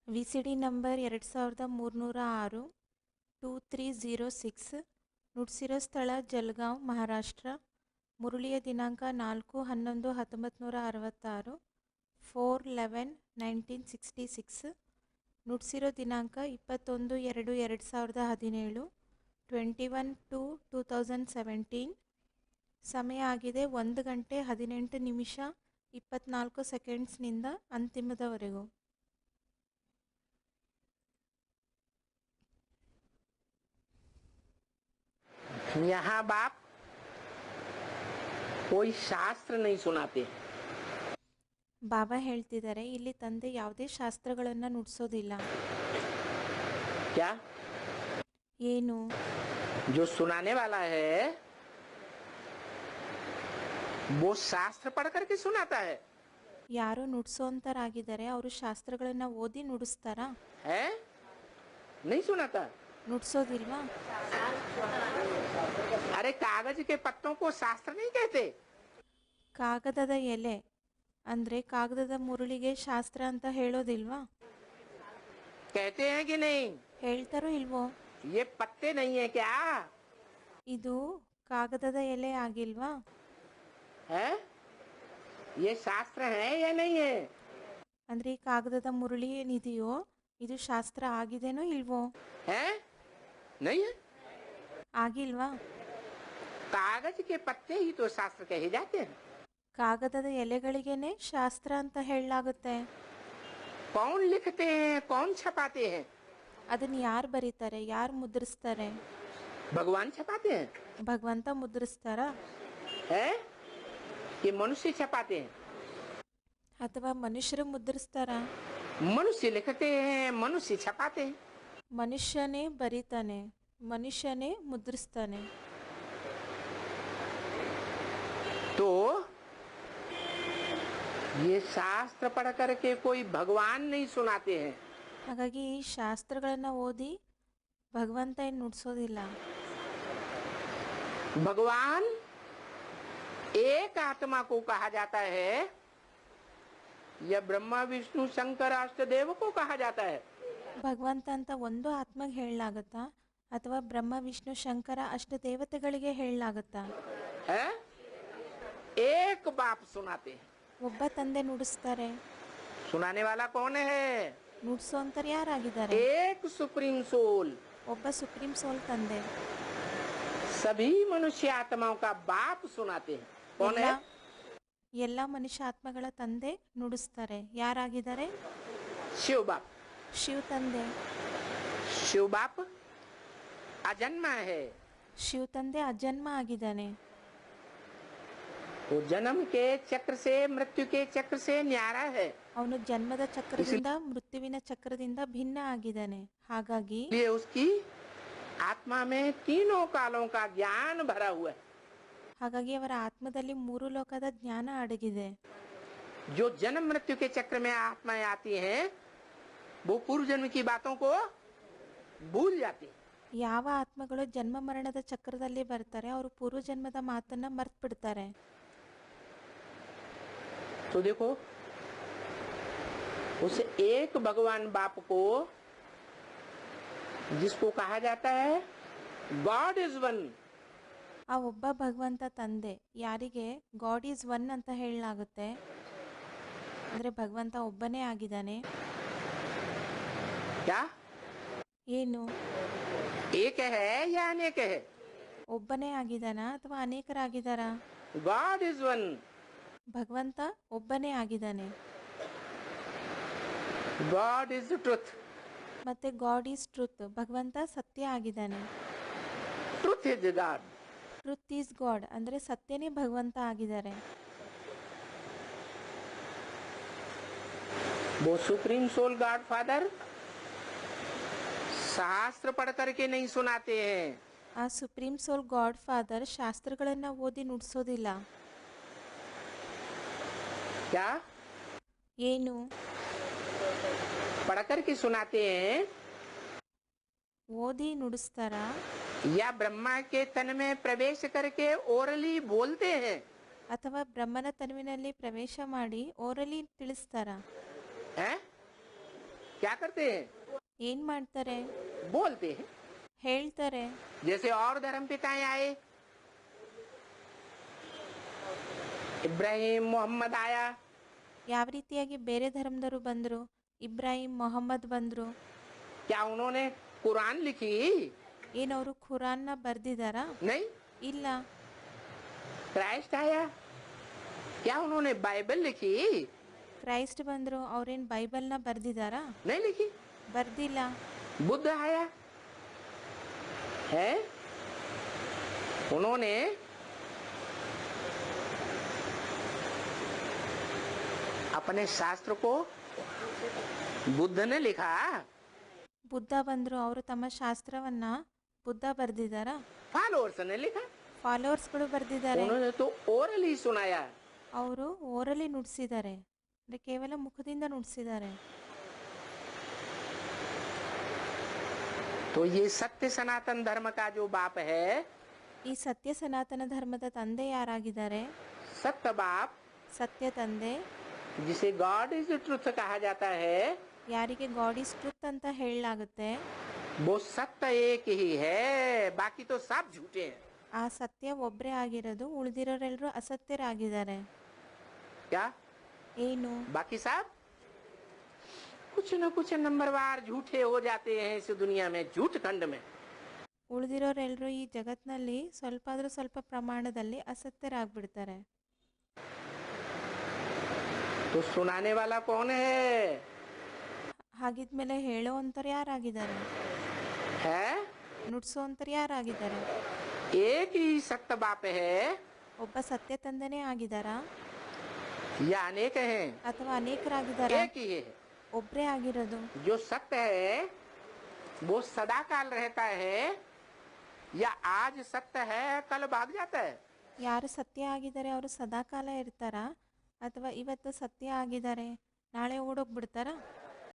VCD number 2306 2306 ನುಡಿಸಿರೋ ಸ್ಥಳ ಜಲಗಾಂವ್ ಮಹಾರಾಷ್ಟ್ರ. ಮುರುಳಿಯ ದಿನಾಂಕ 4/11/1966 4/11/1966. ನುಡಿಸಿರೋ ದಿನಾಂಕ 21/2/2017 21/2/2017. ಸಮಯ ಆಗಿದೆ 1 ಗಂಟೆ 18 ನಿಮಿಷ 24 ಸೆಕೆಂಡ್ಸ್ನಿಂದ ಅಂತಿಮದವರೆಗೂ. यहाँ बाप कोई शास्त्र नहीं सुनाते. ಬಾಬಾ ಹೇಳ್ತಿದ್ದಾರೆ, ಇಲ್ಲಿ ತಂದೆ ಯಾವುದೇ ಶಾಸ್ತ್ರಗಳನ್ನು ನುಡಿಸೋದಿಲ್ಲ. क्या ಏನು? जो सुनाने वाला है वो शास्त्र पढ़ करके सुनाता है. ಯಾರು ನುಡಿಸೋಂತರಾಗಿದ್ದಾರೆ ಅವರು ಶಾಸ್ತ್ರಗಳನ್ನು ಓದಿ ನುಡಿಸ್ತಾರಾ? है नहीं सुनाता. ನುಡಿಸೋದಿಲ್ವಾ? अरे कागज के पत्तों को शास्त्र नहीं कहते. ಕಾಗದದ ಎಲೆ ಅಂದರೆ ಕಾಗದದ ಮುರುಳಿಗೆ ಶಾಸ್ತ್ರ ಅಂತ ಹೇಳೋದಿಲ್ವಾ? कहते हैं कि नहीं? ಹೇಳ್ತಾರೋ ಇಲ್ವೋ? ये पत्ते नहीं है क्या? ಇದು ಕಾಗದದ ಎಲೆ ಆಗಿಲ್ವಾ? है ये शास्त्र है या नहीं है? ಅಂದರೆ ಈ ಕಾಗದದ ಮುರುಳಿ ಏನಿದೆಯೋ ಇದು ಶಾಸ್ತ್ರ ಆಗಿದೆನೋ ಇಲ್ವೋ? है नहीं है. ಆಗಿಲ್ವಾ? कागज के पत्ते ही तो शास्त्र कहे जाते हैं. ಕಾಗದದ ಎಲೆಗಳಿಗೇನೆ ಶಾಸ್ತ್ರ ಅಂತ ಹೇಳಲಾಗುತ್ತೆ. कौन लिखते हैं, कौन छपाते हैं? ಅದನ್ನು ಯಾರು ಬರೀತಾರೆ, ಯಾರು ಮುದ್ರಿಸ್ತಾರೆ? भगवान छपाते हैं. ಭಗವಂತ ಮುದ್ರಿಸ್ತಾರಾ है कि मनुष्य छपाते हैं? ಅಥವಾ ಮನುಷ್ಯರು ಮುದ್ರಿಸ್ತಾರಾ? मनुष्य लिखते हैं, मनुष्य छपाते हैं. ಮನುಷ್ಯನೇ ಬರೀತಾನೆ, ಮನುಷ್ಯನೇ ಮುದ್ರಿಸ್ತಾನೆ. तो ये शास्त्र पढ़ करके कोई भगवान नहीं सुनाते हैं. ಹಾಗಾಗಿ ಈ ಶಾಸ್ತ್ರಗಳನ್ನು ಓದಿ ಭಗವಂತ ಏನು ನುಡಿಸೋದಿಲ್ಲ. भगवान एक आत्मा को कहा जाता है या ब्रह्मा विष्णु शंकर अष्टदेव को कहा जाता है. ಭಗವಂತ ಅಂತ ಒಂದು ಆತ್ಮಗೆ ಹೇಳಲಾಗುತ್ತಾ ಅಥವಾ ಬ್ರಹ್ಮ ವಿಷ್ಣು ಶಂಕರ ಅಷ್ಟ ದೇವತೆಗಳಿಗೆ ಹೇಳಲಾಗುತ್ತಾ? है एक बाप सुनाते हैं. ಒಬ್ಬ ತಂದೆ ನುಡಿಸ್ತಾರೆ. सुनाने वाला कौन है? ನುಡಿಸೋಂತರು ಯಾರಾಗಿದ್ದಾರೆ? एक सुप्रीम सोल. ಒಬ್ಬ ಸುಪ್ರೀಂ ಸೋಲ್ ತಂದೆ. सभी मनुष्य आत्माओं का बाप सुनाते हैं. कौन है? ಎಲ್ಲ ಮನುಷ್ಯ ಆತ್ಮಗಳ ತಂದೆ ನುಡಿಸ್ತಾರೆ. ಯಾರಾಗಿದ್ದಾರೆ? शिव बाप. ಶಿವ ತಂದೆ. शिव बाप अजन्मा है. ಶಿವ ತಂದೆ ಅಜನ್ಮ ಆಗಿದ್ದಾನೆ. वो जन्म के चक्र से मृत्यु के चक्र से न्यारा है. ಅವನು ಜನ್ಮದ ಚಕ್ರದಿಂದ ಮೃತ್ಯುವಿನ ಚಕ್ರದಿಂದ ಭಿನ್ನ ಆಗಿದ್ದಾನೆ. ಹಾಗಾಗಿ ये उसकी आत्मा में तीनों कालों का ज्ञान भरा हुआ है. ಹಾಗಾಗಿ ಅವರ ಆತ್ಮದಲ್ಲಿ 3 ಲೋಕದ ಜ್ಞಾನ ಅಡಗಿದೆ. जो जन्म मृत्यु के चक्र में आत्माएं आती हैं वो पूर्व जन्म की बातों को भूल जाती हैं. ಯಾವ ಆತ್ಮಗಳು ಜನ್ಮ ಮರಣದ ಚಕ್ರದಲ್ಲಿ ಬರ್ತಾರೆ ಅವರು ಪೂರ್ವ ಜನ್ಮದ ಮಾತನ್ನ ಮರ್ತು ಬಿಡ್ತಾರೆ. तो देखो उस एक भगवान बाप को जिसको कहा जाता है गॉड इज वन. ಆ ಒಬ್ಬ ಭಗವಂತ ತಂದೆ ಯಾರಿಗೆ ಗಾಡ್ ಈಸ್ ಒನ್ ಅಂತ ಹೇಳಲಾಗುತ್ತೆ. ಅಂದ್ರೆ ಭಗವಂತ ಒಬ್ಬನೇ ಆಗಿದ್ದಾನೆ. क्या ಏನು? एक है या अनेक है? ಒಬ್ಬನೇ ಆಗಿದಾನ ಅಥವಾ ಅನೇಕರಾಗಿದ್ದಾರಾ? God is one. ಭಗವಂತ ಒಬ್ಬನೇ ಆಗಿದ್ದಾನೆ. God is truth. ಮತ್ತೆ ಗಾಡ್ ಈಸ್ ಟ್ರುತ್, ಭಗವಂತ ಸತ್ಯ ಆಗಿದ್ದಾನೆ. Truth is God. Truth is god ಅಂದ್ರೆ ಸತ್ಯನೇ ಭಗವಂತ ಆಗಿದ್ದಾರೆ. वो सुप्रीम सोल गॉड फादर शास्त्र पढ़ करके नहीं सुनाते हैं. ಆ ಸುಪ್ರೀಂ ಸೋಲ್ ಗಾಡ್ ಫಾದರ್ ಶಾಸ್ತ್ರಗಳನ್ನ ಓದಿ ನುಡಿಸೋದಿಲ್ಲ. क्या ಏನು? पढ़ करके सुनाते हैं ಓದಿ ನುಡಿಸ್ತಾರಾ या ब्रह्मा के तन में प्रवेश करके ओरली बोलते हैं? ಅಥವಾ ಬ್ರಹ್ಮನ ತನುವಿನಲ್ಲಿ ಪ್ರವೇಶ ಮಾಡಿ ಓರಲಿ ತಿಳಿಸ್ತಾರಾ? हैं क्या करते हैं? ಏನ್ ಮಾಡ್ತಾರೆ? बोलते हैं। ಹೇಳ್ತಾರೆ. जैसे और धर्म पिताएं आए, इब्राहिम मोहम्मद आया, ಯಾವ ರೀತಿಯಾಗಿ ಬೇರೆ ಧರ್ಮದವರು ಬಂದ್ರು, ಇಬ್ರಾಹಿಂ ಮೊಹಮ್ಮದ್ ಬಂದ್ರು, क्या उन्होंने कुरान लिखी? ಏನವರು ಖುರಾನ್ನ ಬರ್ದಿದಾರಾ? नहीं। ಇಲ್ಲ. क्राइस्ट आया, क्या उन्होंने बाइबल लिखी? ಕ್ರೈಸ್ಟ್ ಬಂದ್ರು, ಅವ್ರೇನ್ ಬೈಬಲ್ನ ಬರ್ದಿದಾರಾ? नहीं लिखी। ಬರ್ದಿಲ್ಲ. बुद्ध आया है, उन्होंने अपने शास्त्र को बुद्ध ने लिखा। ಬುದ್ಧ ಬಂದ್ರು, ಅವರು ತಮ್ಮ ಶಾಸ್ತ್ರವನ್ನ ಬುದ್ಧ ಬರ್ದಿದಾರಾ? फॉलोअर्स ने लिखा। ಫಾಲೋವರ್ಸ್ಗಳು ಬರ್ದಿದ್ದಾರೆ. उन्होंने तो ओरली सुनाया। ಅವರು ಓರಲಿ ನುಡಿಸಿದ್ದಾರೆ, ಅಂದ್ರೆ ಕೇವಲ ಮುಖದಿಂದ ನುಡಿಸಿದ್ದಾರೆ. तो ये सत्य सनातन धर्म का जो बाप है, ಈ ಸತ್ಯ ಸನಾತನ ಧರ್ಮದ ತಂದೆ ಯಾರಾಗಿದ್ದಾರೆ? सत्य बाप, ಸತ್ಯ ತಂದೆ, जिसे गॉड इज ट्रुथ कहा जाता है, ಯಾರಿಗೆ ಗಾಡ್ ಇಸ್ ಟ್ರುತ್ ಅಂತ ಹೇಳಲಾಗುತ್ತೆ, वो सत्य एक ही है, बाकी तो सब झूठे हैं। ಆ ಸತ್ಯ ಒಬ್ಬರೇ ಆಗಿರೋದು, ಉಳಿದಿರೋರೆಲ್ಲರೂ ಅಸತ್ಯರಾಗಿದ್ದಾರೆ. क्या? ಏನು? बाकी सब कुछ न कुछ नंबरवार झूठे हो जाते हैं इस दुनिया में, झूठ खंड में। ಉಳಿದಿರೋರೆಲ್ಲರೂ ಈ ಜಗತ್ನಲ್ಲಿ ಸ್ವಲ್ಪ ಆದ್ರೂ ಸ್ವಲ್ಪ ಪ್ರಮಾಣದಲ್ಲಿ ಅಸತ್ಯರಾಗ್ಬಿಡ್ತಾರೆ. तो सुनाने वाला कौन है? ಹಾಗಿದ್ಮೇಲೆ ಹೇಳೋ ಅಂಥವ್ರು ಯಾರಾಗಿದ್ದಾರೆ? है ನುಡ್ಸೋ ಅಂಥವ್ರು ಯಾರಾಗಿದ್ದಾರೆ? एक ही सत्य बाप है ಒಬ್ಬ ಸತ್ಯ ತಂದೆನೇ ಆಗಿದಾರಾ, या अनेक हैं? ಅಥವಾ ಅನೇಕರಾಗಿದ್ದಾರ? एक ही है। ಒಬ್ಬರೇ ಆಗಿರೋದು. जो सत्य है वो सदा काल रहता है, या आज सत्य है कल भाग जाता है? ಯಾರು ಸತ್ಯ ಆಗಿದ್ದಾರೆ ಅವರು ಸದಾಕಾಲ ಇರ್ತಾರಾ, ಅಥವಾ ಇವತ್ತು ಸತ್ಯ ಆಗಿದ್ದಾರೆ ನಾಳೆ ಓಡೋಗ್ಬಿಡ್ತಾರಾ?